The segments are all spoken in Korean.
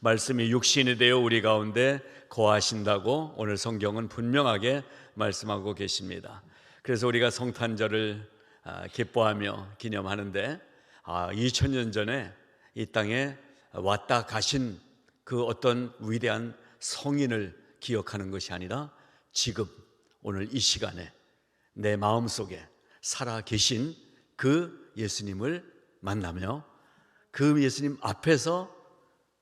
말씀이 육신이 되어 우리 가운데 거하신다고 오늘 성경은 분명하게 말씀하고 계십니다. 그래서 우리가 성탄절을 기뻐하며 기념하는데 2000년 전에 이 땅에 왔다 가신 그 어떤 위대한 성인을 기억하는 것이 아니라 지금 오늘 이 시간에 내 마음속에 살아 계신 그 예수님을 만나며 그 예수님 앞에서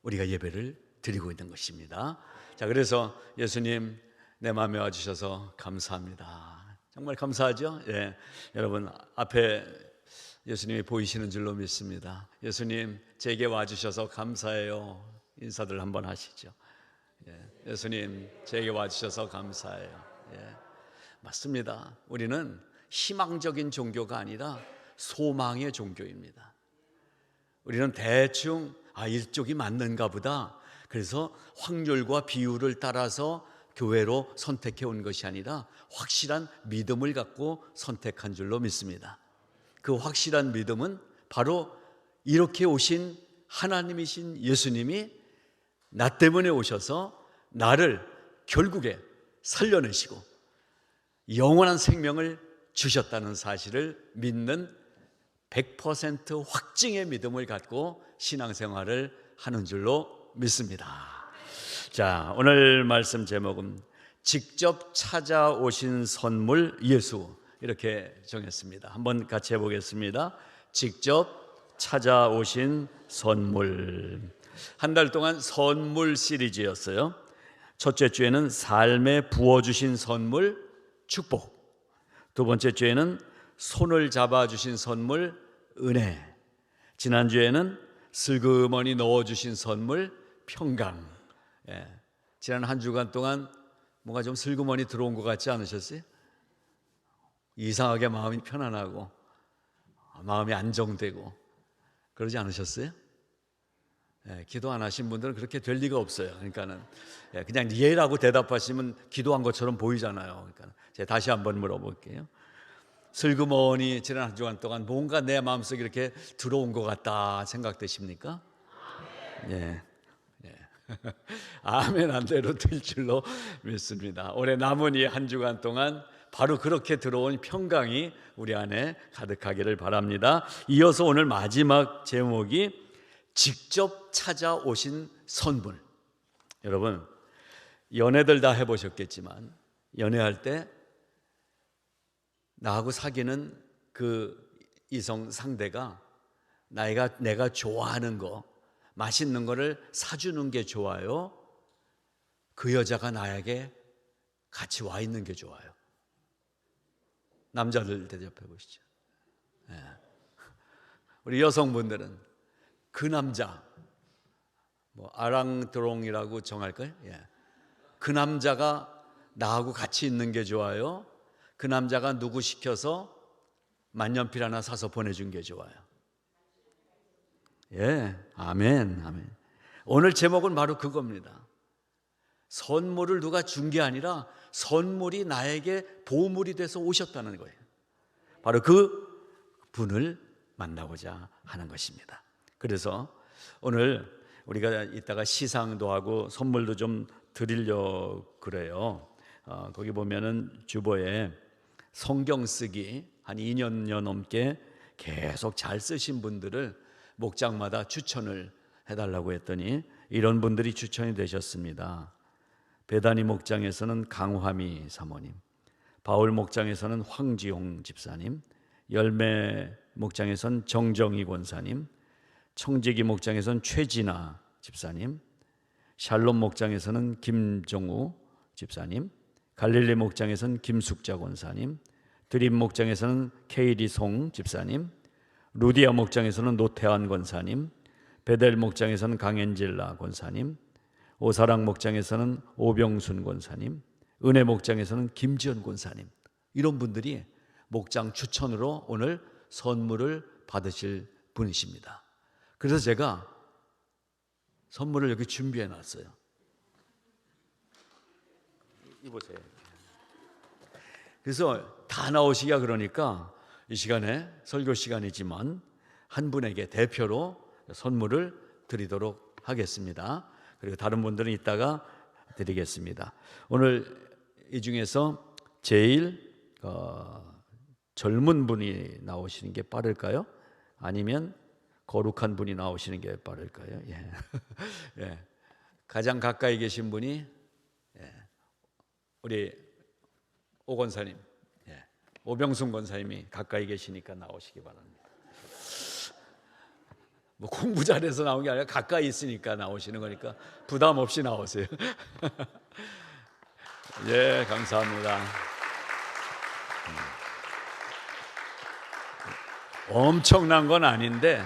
우리가 예배를 드리고 있는 것입니다. 자, 그래서 예수님 내 마음에 와주셔서 감사합니다. 정말 감사하죠? 예, 여러분 앞에 예수님이 보이시는 줄로 믿습니다. 예수님 제게 와주셔서 감사해요. 인사들 한번 하시죠. 예, 예수님 제게 와주셔서 감사해요. 예, 맞습니다. 우리는 희망적인 종교가 아니라 소망의 종교입니다. 우리는 대충 이쪽이 맞는가 보다, 그래서 확률과 비율을 따라서 교회로 선택해 온 것이 아니라 확실한 믿음을 갖고 선택한 줄로 믿습니다. 그 확실한 믿음은 바로 이렇게 오신 하나님이신 예수님이 나 때문에 오셔서 나를 결국에 살려내시고 영원한 생명을 주셨다는 사실을 믿는 100% 확증의 믿음을 갖고 신앙생활을 하는 줄로 믿습니다. 자, 오늘 말씀 제목은 직접 찾아오신 선물 예수, 이렇게 정했습니다. 한번 같이 해보겠습니다. 직접 찾아오신 선물. 한 달 동안 선물 시리즈였어요. 첫째 주에는 삶에 부어주신 선물 축복, 두 번째 주에는 손을 잡아주신 선물 은혜, 지난주에는 슬그머니 넣어주신 선물 평강. 지난 한 주간 동안 뭔가 좀 슬그머니 들어온 것 같지 않으셨어요? 이상하게 마음이 편안하고 마음이 안정되고 그러지 않으셨어요? 기도 안 하신 분들은 그렇게 될 리가 없어요. 그러니까는 그냥 예라고 대답하시면 기도한 것처럼 보이잖아요. 그러니까 제가 다시 한번 물어볼게요. 슬그머니 지난 한 주간 동안 뭔가 내 마음속에 이렇게 들어온 것 같다 생각되십니까? 예. 아멘 한 대로 될 줄로 믿습니다. 올해 남은 이 한 주간 동안 바로 그렇게 들어온 평강이 우리 안에 가득하기를 바랍니다. 이어서 오늘 마지막 제목이 직접 찾아오신 선물. 여러분 연애들 다 해보셨겠지만 연애할 때 나하고 사귀는 그 이성 상대가 내가 좋아하는 거, 맛있는 거를 사주는 게 좋아요? 그 여자가 나에게 같이 와 있는 게 좋아요? 남자들 대접해 보시죠. 우리 여성분들은 그 남자, 아랑드롱이라고 정할까요? 그 남자가 나하고 같이 있는 게 좋아요? 그 남자가 누구 시켜서 만년필 하나 사서 보내준 게 좋아요? 아멘, 아멘. 오늘 제목은 바로 그겁니다. 선물을 누가 준 게 아니라 선물이 나에게 보물이 돼서 오셨다는 거예요. 바로 그 분을 만나고자 하는 것입니다. 그래서 오늘 우리가 이따가 시상도 하고 선물도 좀 드리려고 그래요. 거기 보면은 주보에 성경 쓰기 한 2년 넘게 계속 잘 쓰신 분들을 목장마다 추천을 해달라고 했더니 이런 분들이 추천이 되셨습니다. 베다니 목장에서는 강화미 사모님, 바울 목장에서는 황지용 집사님, 열매 목장에서는 정정희 권사님, 청지기 목장에서는 최진아 집사님, 샬롬 목장에서는 김정우 집사님, 갈릴리 목장에서는 김숙자 권사님, 드림 목장에서는 케이리송 집사님, 루디아 목장에서는 노태환 권사님, 베델 목장에서는 강엔질라 권사님, 오사랑 목장에서는 오병순 권사님, 은혜 목장에서는 김지연 권사님, 이런 분들이 목장 추천으로 오늘 선물을 받으실 분이십니다. 그래서 제가 선물을 여기 준비해 놨어요. 이보세요. 그래서 다 나오시기가 그러니까 이 시간에 설교 시간이지만 한 분에게 대표로 선물을 드리도록 하겠습니다. 그리고 다른 분들은 이따가 드리겠습니다. 오늘 이 중에서 제일 젊은 분이 나오시는 게 빠를까요? 아니면 거룩한 분이 나오시는 게 빠를까요? 예. 예. 가장 가까이 계신 분이 우리 오 권사님, 오병순 권사님이 가까이 계시니까 나오시기 바랍니다. 뭐 공부 잘해서 나온 게 아니라 가까이 있으니까 나오시는 거니까 부담 없이 나오세요. 예, 감사합니다. 엄청난 건 아닌데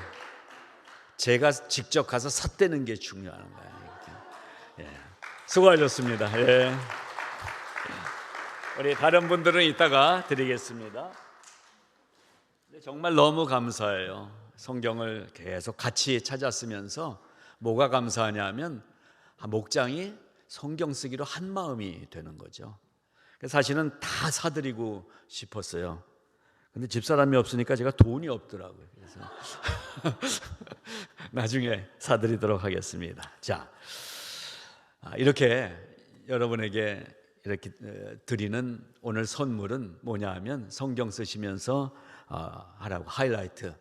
제가 직접 가서 삿대는 게 중요한 거예요. 예, 수고하셨습니다. 예. 우리 다른 분들은 이따가 드리겠습니다. 정말 너무 감사해요. 성경을 계속 같이 찾았으면서 뭐가 감사하냐면 목장이 성경 쓰기로 한 마음이 되는 거죠. 사실은 다 사드리고 싶었어요. 근데 집사람이 없으니까 제가 돈이 없더라고요. 그래서 나중에 사드리도록 하겠습니다. 자, 이렇게 여러분에게 이렇게 드리는 오늘 선물은 뭐냐 하면 성경 쓰시면서 하라고 하이라이트,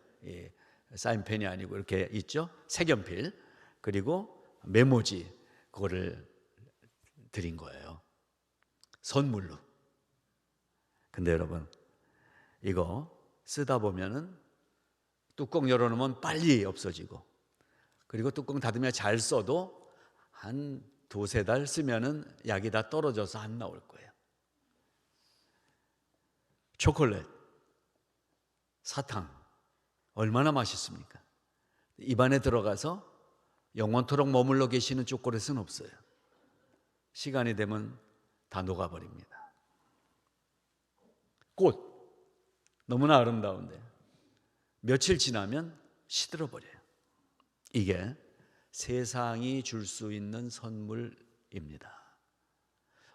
사인펜이 아니고 이렇게 있죠. 색연필, 그리고 메모지, 그거를 드린 거예요. 선물로. 근데 여러분, 이거 쓰다 보면은 뚜껑 열어놓으면 빨리 없어지고, 그리고 뚜껑 닫으면 잘 써도 한 두세 달 쓰면은 약이 다 떨어져서 안 나올 거예요. 초콜릿, 사탕 얼마나 맛있습니까? 입안에 들어가서 영원토록 머물러 계시는 초콜릿은 없어요. 시간이 되면 다 녹아버립니다. 꽃 너무나 아름다운데 며칠 지나면 시들어버려요. 이게 세상이 줄 수 있는 선물입니다.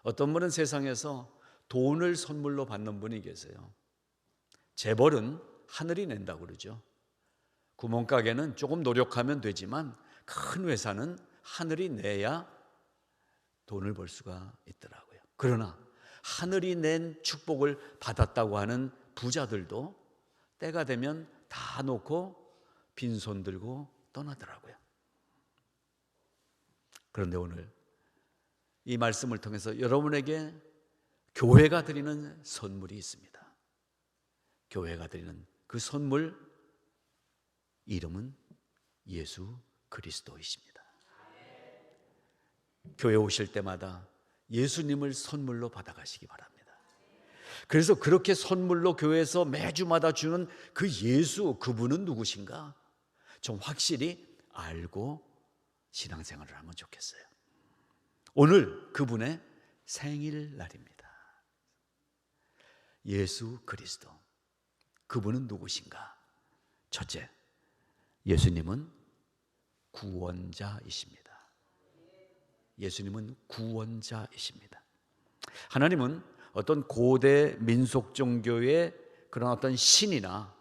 어떤 분은 세상에서 돈을 선물로 받는 분이 계세요. 재벌은 하늘이 낸다고 그러죠. 구멍가게는 조금 노력하면 되지만 큰 회사는 하늘이 내야 돈을 벌 수가 있더라고요. 그러나 하늘이 낸 축복을 받았다고 하는 부자들도 때가 되면 다 놓고 빈손 들고 떠나더라고요. 그런데 오늘 이 말씀을 통해서 여러분에게 교회가 드리는 선물이 있습니다. 교회가 드리는 그 선물 이름은 예수 그리스도이십니다. 교회 오실 때마다 예수님을 선물로 받아가시기 바랍니다. 그래서 그렇게 선물로 교회에서 매주마다 주는 그 예수, 그분은 누구신가? 좀 확실히 알고 신앙생활을 하면 좋겠어요. 오늘 그분의 생일날입니다. 예수 그리스도, 그분은 누구신가? 첫째, 예수님은 구원자이십니다. 예수님은 구원자이십니다. 하나님은 어떤 고대 민속 종교의 그런 어떤 신이나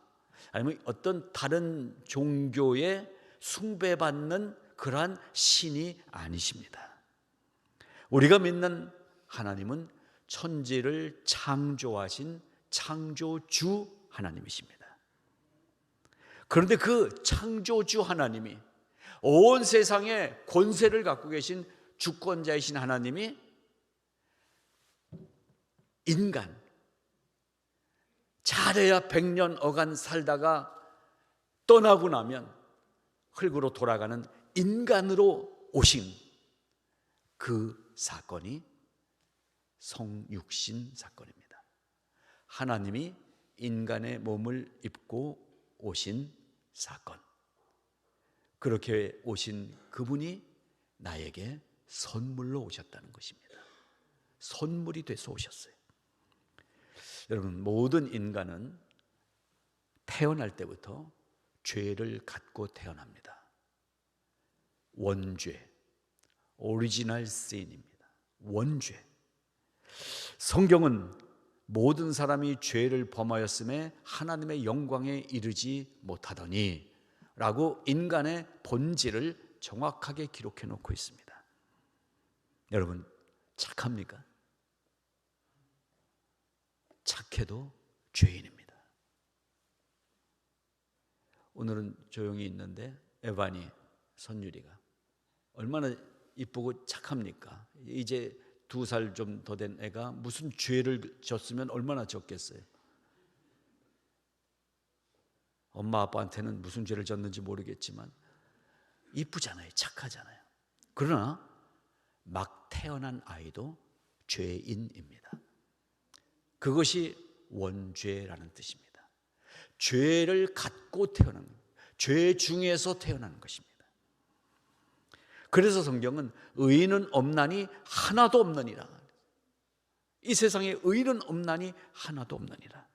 아니면 어떤 다른 종교에 숭배받는 그러한 신이 아니십니다. 우리가 믿는 하나님은 천지를 창조하신 창조주 하나님이십니다. 그런데 그 창조주 하나님이 온 세상에 권세를 갖고 계신 주권자이신 하나님이 인간, 잘해야 100년 어간 살다가 떠나고 나면 흙으로 돌아가는 인간으로 오신 그 사건이 성육신 사건입니다. 하나님이 인간의 몸을 입고 오신 사건. 그렇게 오신 그분이 나에게 선물로 오셨다는 것입니다. 선물이 돼서 오셨어요. 여러분, 모든 인간은 태어날 때부터 죄를 갖고 태어납니다. 원죄, 오리지널 신입니다. 원죄. 성경은 모든 사람이 죄를 범하였음에 하나님의 영광에 이르지 못하더니 라고 인간의 본질을 정확하게 기록해 놓고 있습니다. 여러분, 착합니까? 착해도 죄인입니다. 오늘은 조용히 있는데 에바니, 선율이가 얼마나 이쁘고 착합니까? 이제 2살 좀 더 된 애가 무슨 죄를 졌으면 얼마나 졌겠어요? 엄마 아빠한테는 무슨 죄를 졌는지 모르겠지만 이쁘잖아요. 착하잖아요. 그러나 막 태어난 아이도 죄인입니다. 그것이 원죄라는 뜻입니다. 죄를 갖고 태어난 거예요. 죄 중에서 태어나는 것입니다. 그래서 성경은 의인은 없나니 하나도 없느니라. 이 세상에 의인은 없나니 하나도 없느니라.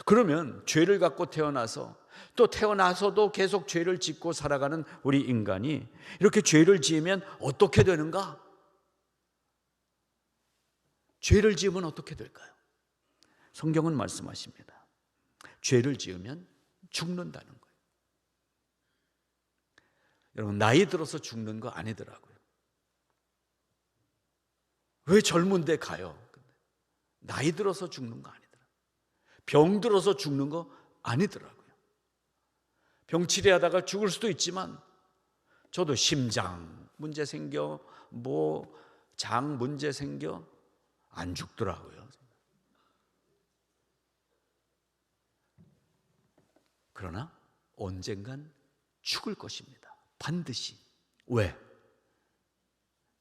그러면 죄를 갖고 태어나서 또 태어나서도 계속 죄를 짓고 살아가는 우리 인간이 이렇게 죄를 지으면 어떻게 되는가? 죄를 지으면 어떻게 될까요? 성경은 말씀하십니다. 죄를 지으면 죽는다는 거예요. 여러분, 나이 들어서 죽는 거 아니더라고요. 왜 젊은데 가요? 나이 들어서 죽는 거 아니더라고요. 병 들어서 죽는 거 아니더라고요. 병 치료하다가 죽을 수도 있지만 저도 심장 문제 생겨 장 문제 생겨 안 죽더라고요. 그러나 언젠간 죽을 것입니다. 반드시. 왜?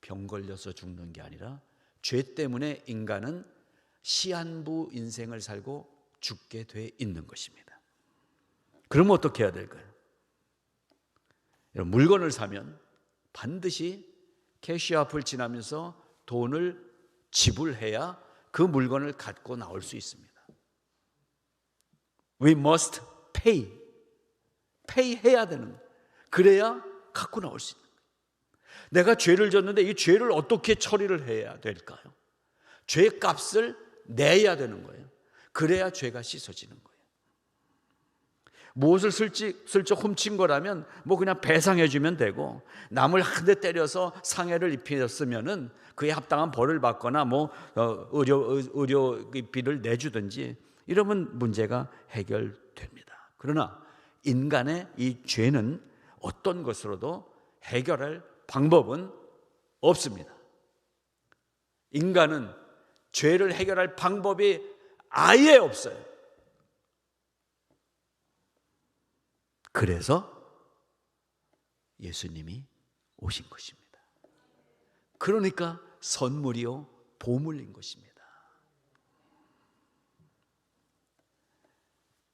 병 걸려서 죽는 게 아니라 죄 때문에 인간은 시한부 인생을 살고 죽게 돼 있는 것입니다. 그러면 어떻게 해야 될까요? 물건을 사면 반드시 캐시어 앞을 지나면서 돈을 지불해야 그 물건을 갖고 나올 수 있습니다. We must pay. pay 해야 되는 거예요. 그래야 갖고 나올 수 있는 거예요. 내가 죄를 졌는데 이 죄를 어떻게 처리를 해야 될까요? 죄값을 내야 되는 거예요. 그래야 죄가 씻어지는 거예요. 무엇을 슬쩍 훔친 거라면 그냥 배상해 주면 되고, 남을 한 대 때려서 상해를 입혔으면은 그에 합당한 벌을 받거나 의료비를 내주든지 이러면 문제가 해결됩니다. 그러나 인간의 이 죄는 어떤 것으로도 해결할 방법은 없습니다. 인간은 죄를 해결할 방법이 아예 없어요. 그래서 예수님이 오신 것입니다. 그러니까 선물이요 보물인 것입니다.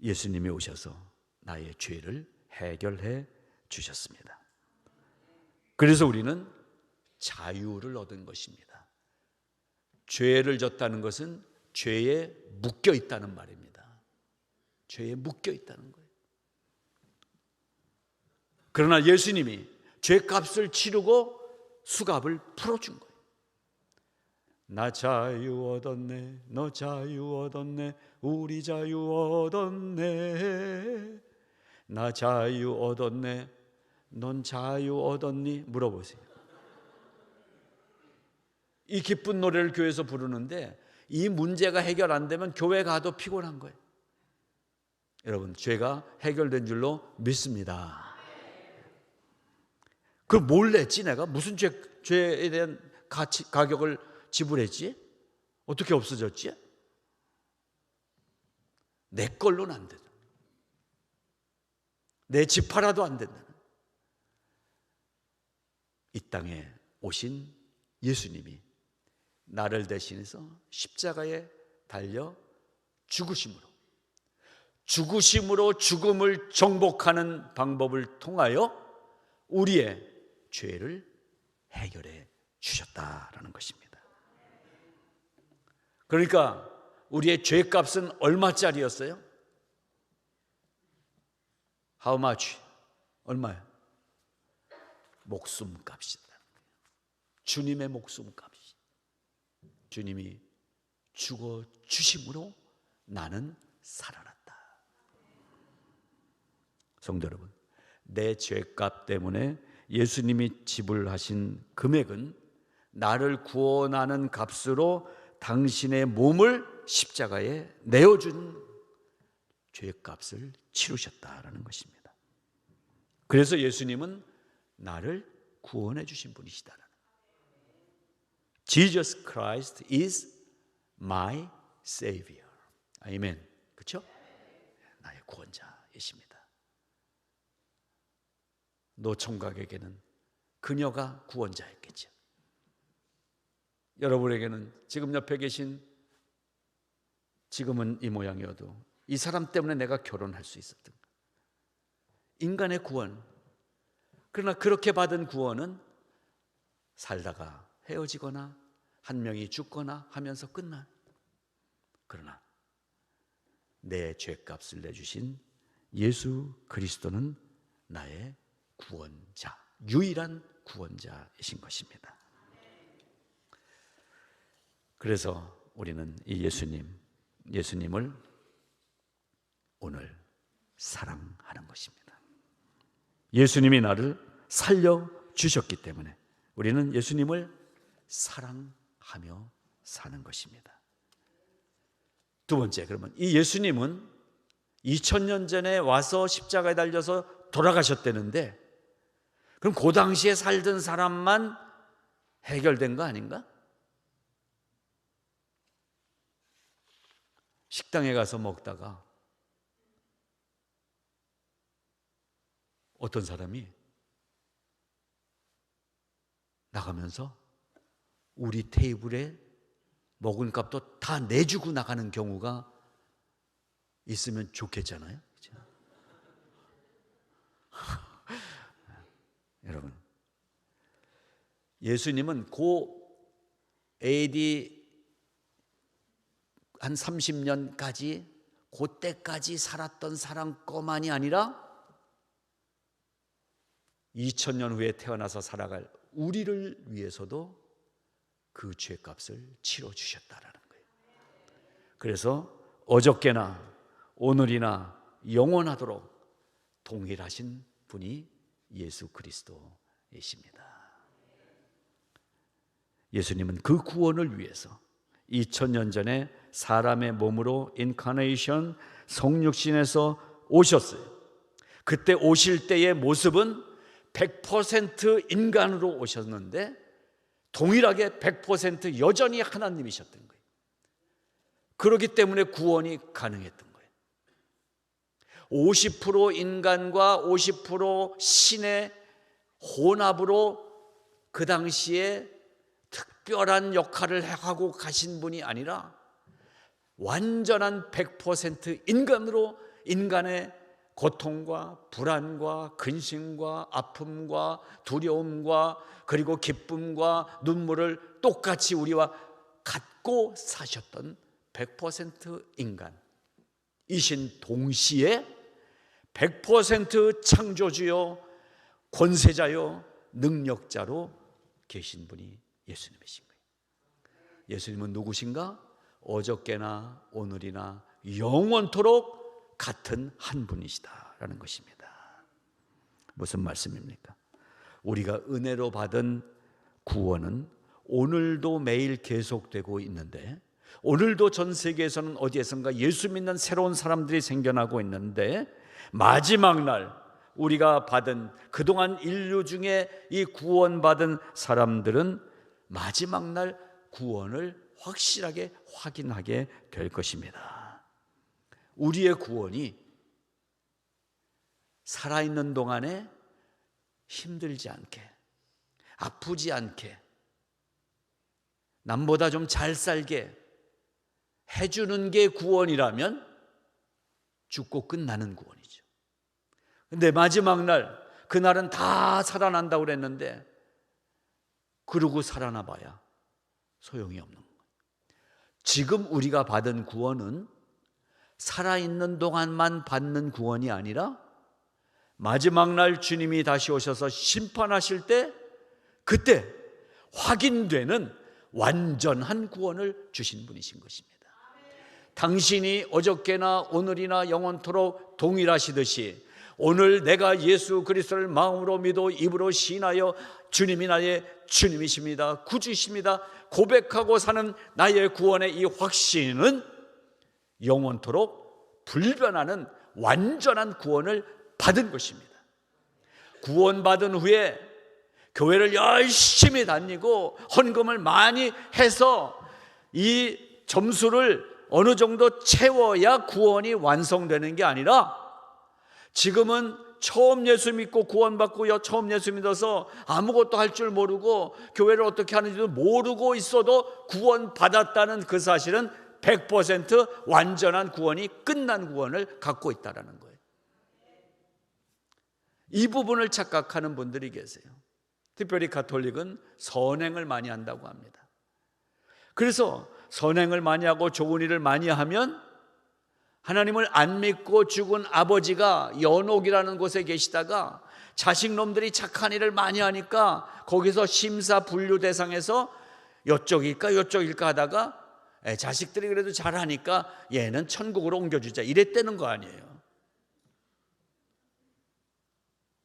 예수님이 오셔서 나의 죄를 해결해 주셨습니다. 그래서 우리는 자유를 얻은 것입니다. 죄를 졌다는 것은 죄에 묶여 있다는 말입니다. 죄에 묶여 있다는 거예요. 그러나 예수님이 죄값을 치르고 수갑을 풀어준 거예요. 나 자유 얻었네, 너 자유 얻었네, 우리 자유 얻었네. 나 자유 얻었네, 넌 자유 얻었니? 물어보세요. 이 기쁜 노래를 교회에서 부르는데 이 문제가 해결 안 되면 교회 가도 피곤한 거예요. 여러분, 죄가 해결된 줄로 믿습니다. 그럼 뭘 냈지? 내가 무슨 죄에 대한 가격을 지불했지? 어떻게 없어졌지? 내 걸로는 안 된다. 내 집 팔아도 안 된다. 이 땅에 오신 예수님이 나를 대신해서 십자가에 달려 죽으심으로 죽음을 정복하는 방법을 통하여 우리의 죄를 해결해 주셨다라는 것입니다. 그러니까 우리의 죄값은 얼마짜리였어요? How much? 얼마요? 목숨값이다. 주님의 목숨값이. 주님이 죽어 주심으로 나는 살아났다. 성도 여러분, 내 죄값 때문에 예수님이 지불하신 금액은 나를 구원하는 값으로 당신의 몸을 십자가에 내어준 죄값을 치르셨다라는 것입니다. 그래서 예수님은 나를 구원해 주신 분이시다라는 거예요. Jesus Christ is my Savior. 아멘. 그렇죠? 나의 구원자이십니다. 노총각에게는 그녀가 구원자였겠죠. 여러분에게는 지금 옆에 계신, 지금은 이 모양이어도 이 사람 때문에 내가 결혼할 수 있었던 것. 인간의 구원. 그러나 그렇게 받은 구원은 살다가 헤어지거나 한 명이 죽거나 하면서 끝나. 그러나 내 죄값을 내주신 예수 그리스도는 나의 구원자, 유일한 구원자이신 것입니다. 그래서 우리는 이 예수님을 오늘 사랑하는 것입니다. 예수님이 나를 살려주셨기 때문에 우리는 예수님을 사랑하며 사는 것입니다. 두 번째, 그러면 이 예수님은 2000년 전에 와서 십자가에 달려서 돌아가셨다는데, 그럼 그 당시에 살던 사람만 해결된 거 아닌가? 식당에 가서 먹다가 어떤 사람이 나가면서 우리 테이블에 먹은 값도 다 내주고 나가는 경우가 있으면 좋겠잖아요. 그렇죠? 여러분, 예수님은 고 AD 한 30년까지 그때까지 살았던 사람 거만이 아니라 2000년 후에 태어나서 살아갈 우리를 위해서도 그 죄값을 치러주셨다라는 거예요. 그래서 어저께나 오늘이나 영원하도록 동일하신 분이 예수 그리스도이십니다. 예수님은 그 구원을 위해서 2000년 전에 사람의 몸으로 인카네이션, 성육신에서 오셨어요. 그때 오실 때의 모습은 100% 인간으로 오셨는데 동일하게 100% 여전히 하나님이셨던 거예요. 그렇기 때문에 구원이 가능했던 거예요. 50% 인간과 50% 신의 혼합으로 그 당시에 특별한 역할을 하고 가신 분이 아니라 완전한 100% 인간으로 인간의 고통과 불안과 근심과 아픔과 두려움과 그리고 기쁨과 눈물을 똑같이 우리와 갖고 사셨던 100% 인간이신 동시에 100% 창조주요 권세자요 능력자로 계신 분이 예수님이신 거예요. 예수님은 누구신가? 어저께나 오늘이나 영원토록 같은 한 분이시다라는 것입니다. 무슨 말씀입니까? 우리가 은혜로 받은 구원은 오늘도 매일 계속되고 있는데, 오늘도 전 세계에서는 어디에선가 예수 믿는 새로운 사람들이 생겨나고 있는데, 마지막 날 우리가 받은 그동안 인류 중에 이 구원받은 사람들은 마지막 날 구원을 확실하게 확인하게 될 것입니다. 우리의 구원이 살아있는 동안에 힘들지 않게, 아프지 않게, 남보다 좀 잘 살게 해주는 게 구원이라면 죽고 끝나는 구원이죠. 근데 마지막 날, 그날은 다 살아난다고 그랬는데 그러고 살아나 봐야 소용이 없는 거예요. 지금 우리가 받은 구원은 살아있는 동안만 받는 구원이 아니라 마지막 날 주님이 다시 오셔서 심판하실 때 그때 확인되는 완전한 구원을 주신 분이신 것입니다. 당신이 어저께나 오늘이나 영원토록 동일하시듯이 오늘 내가 예수 그리스도를 마음으로 믿어 입으로 시인하여 주님이 나의 주님이십니다, 구주이십니다 고백하고 사는 나의 구원의 이 확신은 영원토록 불변하는 완전한 구원을 받은 것입니다. 구원받은 후에 교회를 열심히 다니고 헌금을 많이 해서 이 점수를 어느 정도 채워야 구원이 완성되는 게 아니라, 지금은 처음 예수 믿고 구원받고 처음 예수 믿어서 아무것도 할 줄 모르고 교회를 어떻게 하는지도 모르고 있어도 구원받았다는 그 사실은 100% 완전한 구원이 끝난 구원을 갖고 있다는 거예요. 이 부분을 착각하는 분들이 계세요. 특별히 가톨릭은 선행을 많이 한다고 합니다. 그래서 선행을 많이 하고 좋은 일을 많이 하면 하나님을 안 믿고 죽은 아버지가 연옥이라는 곳에 계시다가 자식놈들이 착한 일을 많이 하니까 거기서 심사 분류 대상에서 이쪽일까 하다가 자식들이 그래도 잘하니까 얘는 천국으로 옮겨주자 이랬다는 거 아니에요.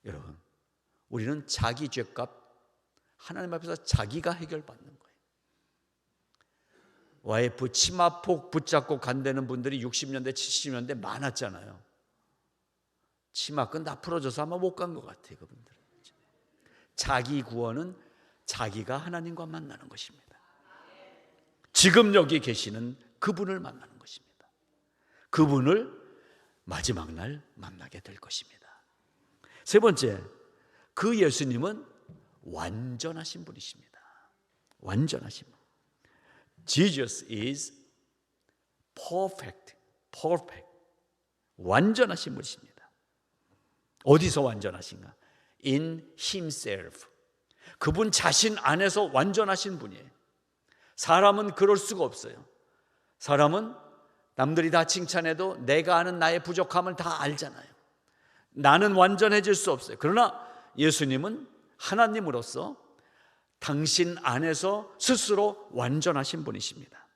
여러분, 우리는 자기 죄값 하나님 앞에서 자기가 해결받는 거예요. 와이프 치마폭 붙잡고 간다는 분들이 60년대 70년대 많았잖아요. 치마끈 다 풀어져서 아마 못 간 것 같아요. 그분들은 자기 구원은 자기가 하나님과 만나는 것입니다. 지금 여기 계시는 그분을 만나는 것입니다. 그분을 마지막 날 만나게 될 것입니다. 세 번째, 그 예수님은 완전하신 분이십니다. 완전하신 분. Jesus is perfect. 완전하신 분이십니다. 어디서 완전하신가? In himself. 그분 자신 안에서 완전하신 분이에요. 사람은 그럴 수가 없어요. 사람은 남들이 다 칭찬해도 내가 아는 나의 부족함을 다 알잖아요. 나는 완전해질 수 없어요. 그러나 예수님은 하나님으로서 당신 안에서 스스로 완전하신 분이십니다.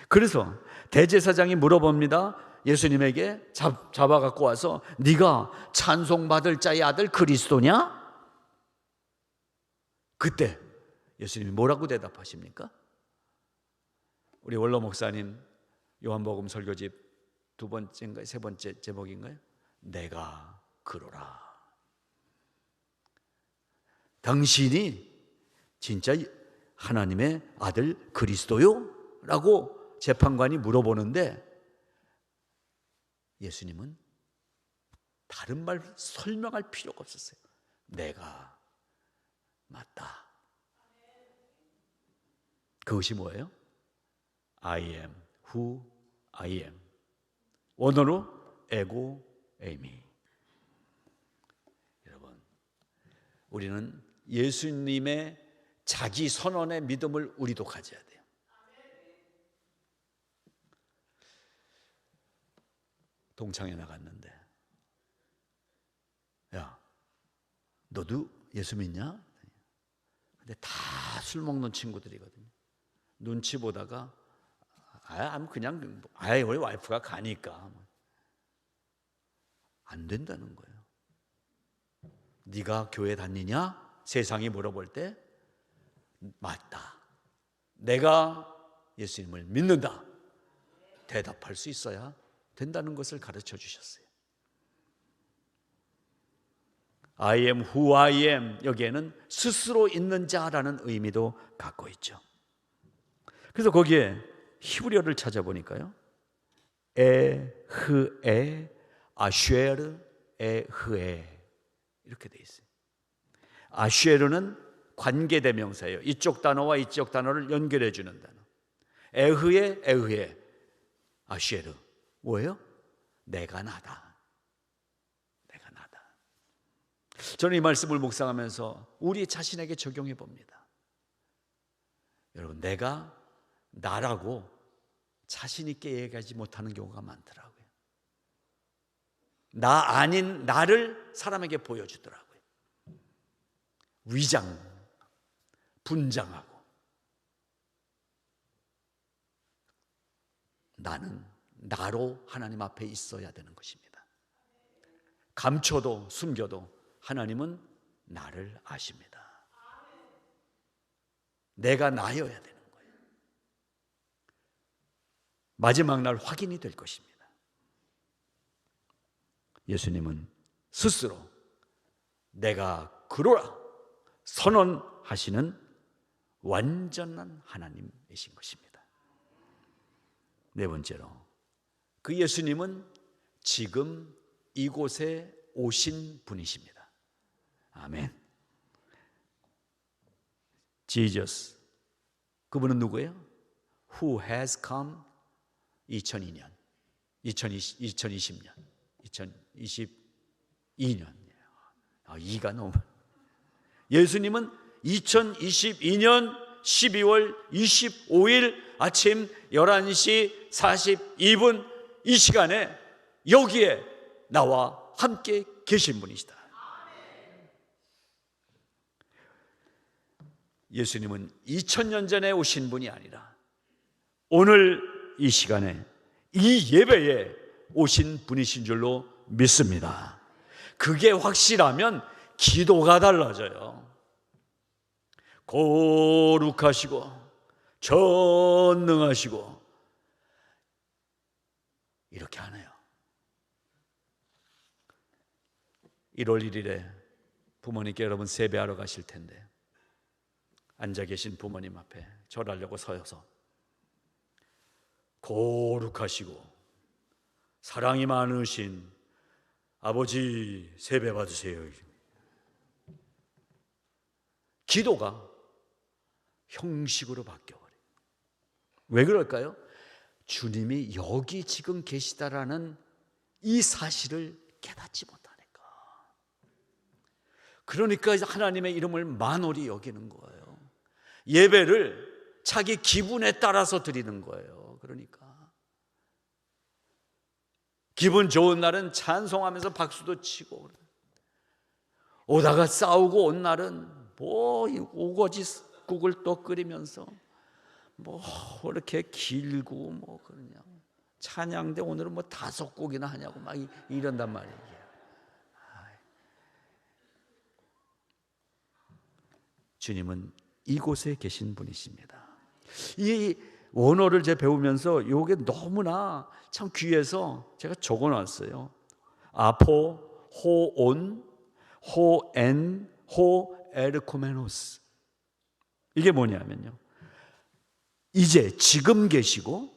그래서 대제사장이 물어봅니다. 예수님에게 잡아갖고 와서 네가 찬송받을 자의 아들 그리스도냐? 그때 예수님이 뭐라고 대답하십니까? 우리 원로 목사님 요한복음 설교집 두 번째인가요? 세 번째 제목인가요? 내가 그러라. 당신이 진짜 하나님의 아들 그리스도요? 라고 재판관이 물어보는데 예수님은 다른 말 설명할 필요가 없었어요. 내가 맞다. 그것이 뭐예요? I am who I am. 원어로 에고 에이미. 여러분, 우리는 예수님의 자기 선언의 믿음을 우리도 가져야 돼요. 동창회 나갔는데, 야, 너도 예수 믿냐? 근데 다 술 먹는 친구들이거든요. 눈치 보다가 그냥 우리 와이프가 가니까 안 된다는 거예요. 네가 교회 다니냐? 세상이 물어볼 때 맞다. 내가 예수님을 믿는다. 대답할 수 있어야 된다는 것을 가르쳐 주셨어요. I am who I am. 여기에는 스스로 있는 자라는 의미도 갖고 있죠. 그래서 거기에 히브리어를 찾아보니까요, 에흐에 아쉐르 에흐에 이렇게 돼 있어요. 아쉐르는 관계대명사예요. 이쪽 단어와 이쪽 단어를 연결해 주는 단어. 에흐에 아쉐르 뭐예요? 내가 나다. 내가 나다. 저는 이 말씀을 묵상하면서 우리 자신에게 적용해 봅니다. 여러분, 내가 나라고 자신 있게 얘기하지 못하는 경우가 많더라고요. 나 아닌 나를 사람에게 보여주더라고요. 위장, 분장하고. 나는 나로 하나님 앞에 있어야 되는 것입니다. 감춰도 숨겨도 하나님은 나를 아십니다. 내가 나여야 되는 거예요. 마지막 날 확인이 될 것입니다. 예수님은 스스로 내가 그러라 선언하시는 완전한 하나님이신 것입니다. 네 번째로, 그 예수님은 지금 이곳에 오신 분이십니다. 아멘. Jesus, 그분은 누구예요? Who has come 2002년, 2020년, 2022년. 2가 너무. 예수님은 2022년 12월 25일 아침 11시 42분 이 시간에 여기에 나와 함께 계신 분이시다. 예수님은 2000년 전에 오신 분이 아니라 오늘 이 시간에 이 예배에 오신 분이신 줄로 믿습니다. 그게 확실하면 기도가 달라져요. 거룩하시고 전능하시고 이렇게 하네요. 1월 1일에 부모님께 여러분 세배하러 가실 텐데 앉아 계신 부모님 앞에 절하려고 서서 거룩하시고 사랑이 많으신 아버지 세배 받으세요. 기도가 형식으로 바뀌어버려요. 왜 그럴까요? 주님이 여기 지금 계시다라는 이 사실을 깨닫지 못하니까. 그러니까 하나님의 이름을 만홀히 여기는 거예요. 예배를 자기 기분에 따라서 드리는 거예요. 그러니까 기분 좋은 날은 찬송하면서 박수도 치고, 오다가 싸우고 온 날은 뭐 우거지국을 또 끓이면서 뭐 이렇게 길고 뭐 그러냐, 찬양대 오늘은 뭐 5곡이나 하냐고 막 이런단 말이에요. 주님은 이곳에 계신 분이십니다. 이 원어를 제가 배우면서 이게 너무나 참 귀해서 제가 적어놨어요. 아포, 호온, 호엔, 호에르코메노스. 이게 뭐냐면요, 이제 지금 계시고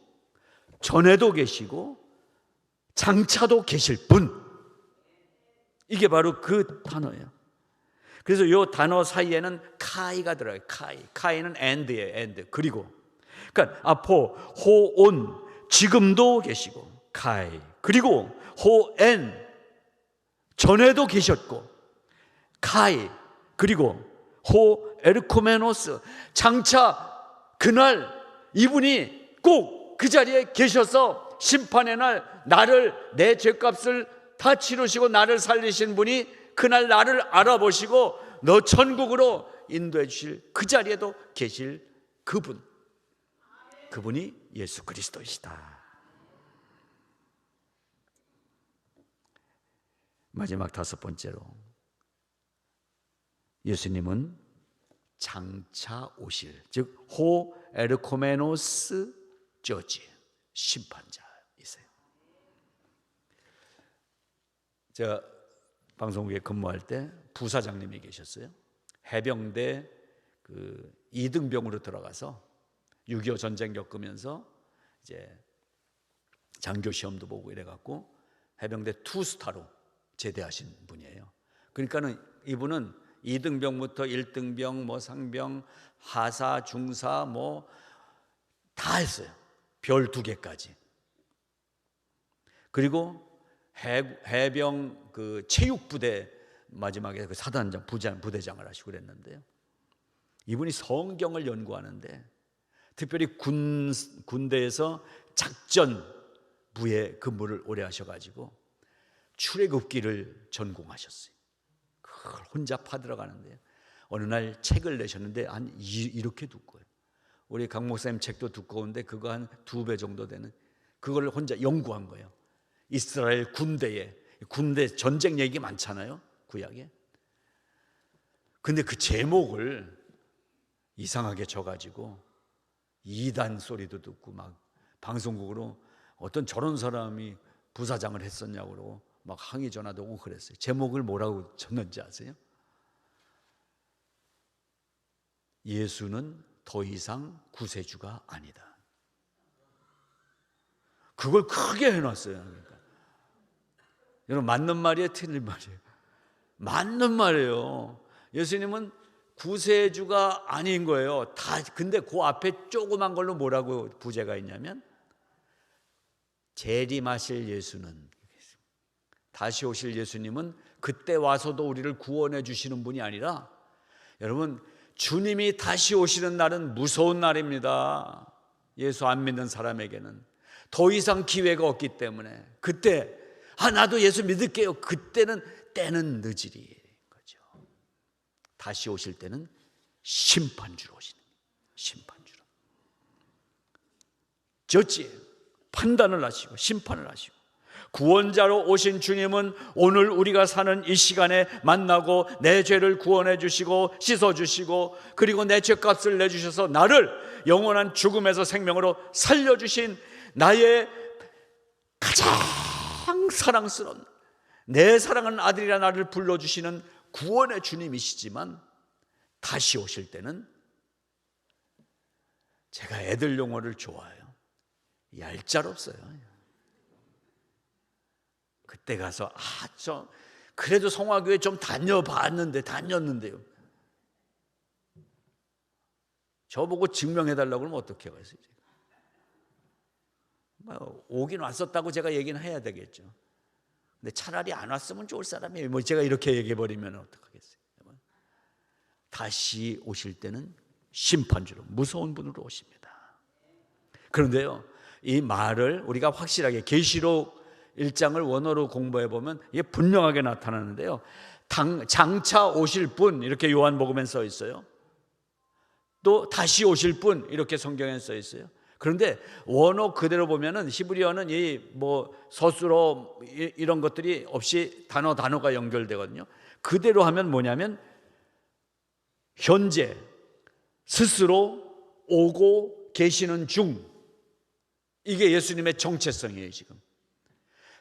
전에도 계시고 장차도 계실 분. 이게 바로 그 단어예요. 그래서 이 단어 사이에는 카이가 들어요. 카이는 and예요. and. 그리고 그러니까 아포, 호온, 지금도 계시고, 카이, 그리고 호엔, 전에도 계셨고, 카이, 그리고 호 에르코메노스, 장차 그날 이분이 꼭 그 자리에 계셔서 심판의 날 나를, 내 죄값을 다 치르시고 나를 살리신 분이 그날 나를 알아보시고 너 천국으로 인도해 주실 그 자리에도 계실 그분, 그분이 예수 그리스도이시다. 마지막 5번째로, 예수님은 장차 오실, 즉 호 에르코메노스 저지, 심판자이세요. 제가 방송국에 근무할 때 부사장님이 계셨어요. 해병대 그 2등병으로 들어가서 6.25 전쟁 겪으면서 이제 장교 시험도 보고 이래갖고 해병대 투스타로 제대하신 분이에요. 그러니까는 이분은 2등병부터 1등병, 뭐 상병, 하사, 중사 뭐 다 했어요. 별 2개까지. 그리고 해병 그 체육부대 마지막에 그 사단장, 부대장을 하시고 그랬는데요. 이분이 성경을 연구하는데 특별히 군대에서 작전부에 근무를 오래 하셔가지고 출애굽기를 전공하셨어요. 그걸 혼자 파들어가는데 어느 날 책을 내셨는데 한 이렇게 두꺼워요. 우리 강 목사님 책도 두꺼운데 그거 한 2배 정도 되는, 그걸 혼자 연구한 거예요. 이스라엘 군대 전쟁 얘기 많잖아요, 구약에. 근데 그 제목을 이상하게 쳐가지고 이단 소리도 듣고 막 방송국으로 어떤 저런 사람이 부사장을 했었냐고 그러고 막 항의 전화도 오고 그랬어요. 제목을 뭐라고 쳤는지 아세요? 예수는 더 이상 구세주가 아니다. 그걸 크게 해놨어요. 그러니까. 여러분, 맞는 말이에요? 틀린 말이에요? 맞는 말이에요. 예수님은 구세주가 아닌 거예요. 근데 그 앞에 조그만 걸로 뭐라고 부제가 있냐면, 재림하실 예수는, 다시 오실 예수님은 그때 와서도 우리를 구원해 주시는 분이 아니라, 여러분, 주님이 다시 오시는 날은 무서운 날입니다. 예수 안 믿는 사람에게는 더 이상 기회가 없기 때문에, 그때 나도 예수 믿을게요. 그때는 때는 늦으리 거죠. 다시 오실 때는 심판주로 오시는 거예요. 심판주로. 저지에 판단을 하시고 심판을 하시고, 구원자로 오신 주님은 오늘 우리가 사는 이 시간에 만나고 내 죄를 구원해 주시고 씻어 주시고, 그리고 내 죄값을 내주셔서 나를 영원한 죽음에서 생명으로 살려주신 나의 가장 사랑스러운, 내 사랑하는 아들이라 나를 불러주시는 구원의 주님이시지만, 다시 오실 때는, 제가 애들 용어를 좋아해요. 얄짤없어요. 그때 가서 그래도 성화교회 좀 다녔는데요. 저보고 증명해달라고 그러면 어떻게 해요? 오긴 왔었다고 제가 얘기는 해야 되겠죠. 근데 차라리 안 왔으면 좋을 사람이에요. 제가 이렇게 얘기해버리면 어떡하겠어요? 다시 오실 때는 심판주로, 무서운 분으로 오십니다. 그런데요, 이 말을 우리가 확실하게 계시록 1장을 원어로 공부해 보면 이게 분명하게 나타나는데요, 장차 오실 분, 이렇게 요한복음에 써 있어요. 또 다시 오실 분, 이렇게 성경에 써 있어요. 그런데 원어 그대로 보면은 히브리어는 서술어 이런 것들이 없이 단어가 연결되거든요. 그대로 하면 뭐냐면, 현재 스스로 오고 계시는 중, 이게 예수님의 정체성이에요. 지금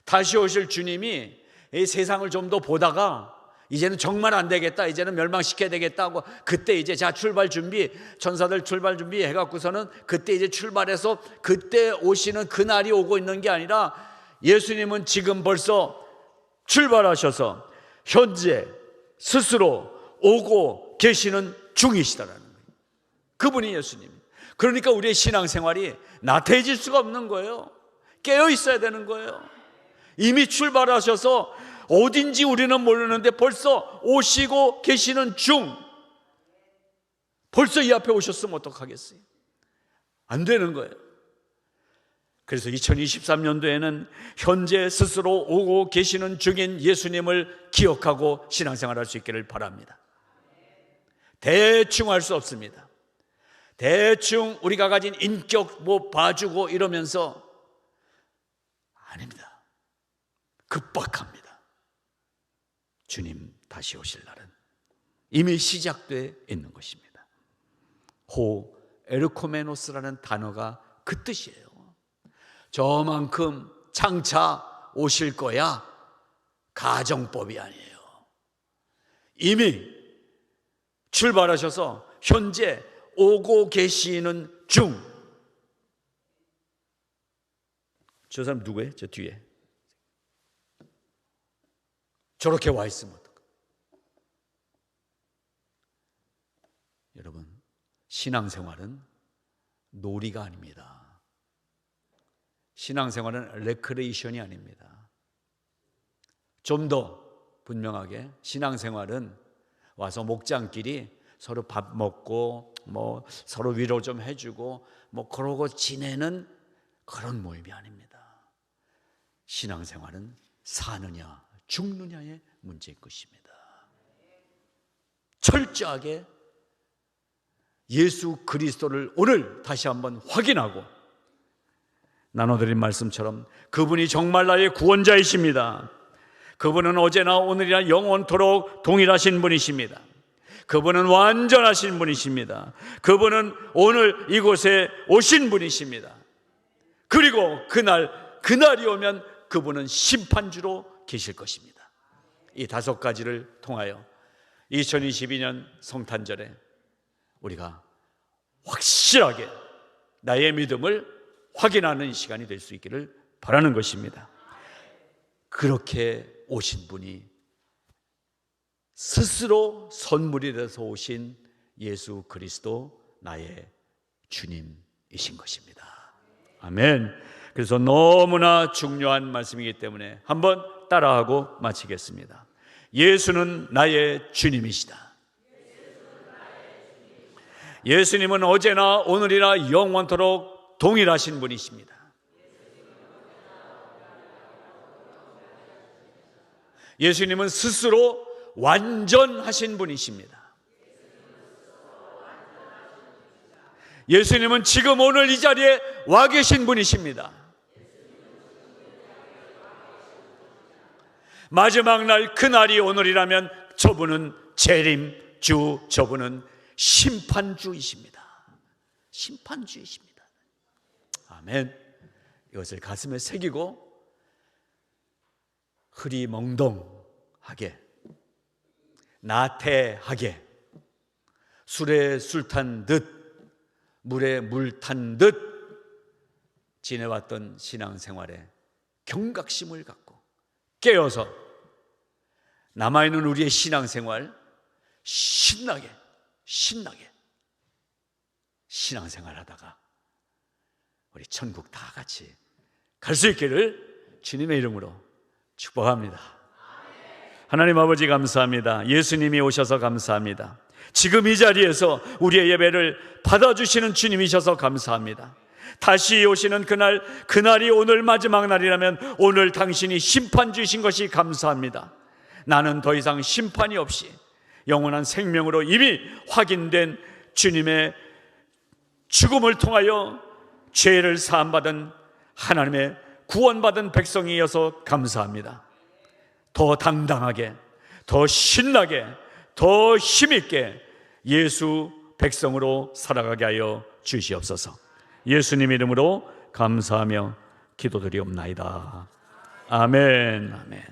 다시 오실 주님이 이 세상을 좀 더 보다가 이제는 정말 안 되겠다, 이제는 멸망시켜야 되겠다 하고, 그때 이제 자 출발 준비, 천사들 출발 준비 해갖고서는 그때 이제 출발해서 그때 오시는 그날이 오고 있는 게 아니라, 예수님은 지금 벌써 출발하셔서 현재 스스로 오고 계시는 중이시다라는 거예요. 그분이 예수님. 그러니까 우리의 신앙생활이 나태해질 수가 없는 거예요. 깨어 있어야 되는 거예요. 이미 출발하셔서 어딘지 우리는 모르는데 벌써 오시고 계시는 중, 벌써 이 앞에 오셨으면 어떡하겠어요? 안 되는 거예요. 그래서 2023년도에는 현재 스스로 오고 계시는 중인 예수님을 기억하고 신앙생활할 수 있기를 바랍니다. 대충 할 수 없습니다. 대충 우리가 가진 인격 봐주고 이러면서, 아닙니다. 급박합니다. 주님 다시 오실 날은 이미 시작되어 있는 것입니다. 에르코메노스라는 단어가 그 뜻이에요. 저만큼 장차 오실 거야, 가정법이 아니에요. 이미 출발하셔서 현재 오고 계시는 중. 저 사람 누구예요? 저 뒤에 저렇게 와 있으면 어떡해요? 여러분, 신앙생활은 놀이가 아닙니다. 신앙생활은 레크레이션이 아닙니다. 좀 더 분명하게, 신앙생활은 와서 목장끼리 서로 밥 먹고 서로 위로 좀 해주고 그러고 지내는 그런 모임이 아닙니다. 신앙생활은 사느냐 죽느냐의 문제인 것입니다. 철저하게 예수 그리스도를 오늘 다시 한번 확인하고, 나눠드린 말씀처럼 그분이 정말 나의 구원자이십니다. 그분은 어제나 오늘이나 영원토록 동일하신 분이십니다. 그분은 완전하신 분이십니다. 그분은 오늘 이곳에 오신 분이십니다. 그리고 그날이 오면 그분은 심판주로 계실 것입니다. 이 5가지를 통하여 2022년 성탄절에 우리가 확실하게 나의 믿음을 확인하는 시간이 될 수 있기를 바라는 것입니다. 그렇게 오신 분이 스스로 선물이 돼서 오신 예수 그리스도 나의 주님이신 것입니다. 아멘. 그래서 너무나 중요한 말씀이기 때문에 한번 따라하고 마치겠습니다. 예수는 나의 주님이시다. 예수님은 어제나 오늘이나 영원토록 동일하신 분이십니다. 예수님은 스스로 완전하신 분이십니다. 예수님은 지금 오늘 이 자리에 와 계신 분이십니다. 마지막 날 그날이 오늘이라면 저분은 재림주, 저분은 심판주이십니다. 심판주이십니다. 아멘. 이것을 가슴에 새기고 흐리멍덩하게, 나태하게, 술에 술 탄 듯, 물에 물 탄 듯 지내왔던 신앙생활에 경각심을 갖고 깨어서 남아있는 우리의 신앙생활 신나게 신앙생활 하다가 우리 천국 다 같이 갈 수 있기를 주님의 이름으로 축복합니다. 하나님 아버지 감사합니다. 예수님이 오셔서 감사합니다. 지금 이 자리에서 우리의 예배를 받아주시는 주님이셔서 감사합니다. 다시 오시는 그날이 오늘 마지막 날이라면 오늘 당신이 심판주이신 것이 감사합니다. 나는 더 이상 심판이 없이 영원한 생명으로 이미 확인된 주님의 죽음을 통하여 죄를 사함받은 하나님의 구원받은 백성이어서 감사합니다. 더 당당하게, 더 신나게, 더 힘있게 예수 백성으로 살아가게 하여 주시옵소서. 예수님 이름으로 감사하며 기도드리옵나이다. 아멘. 아멘.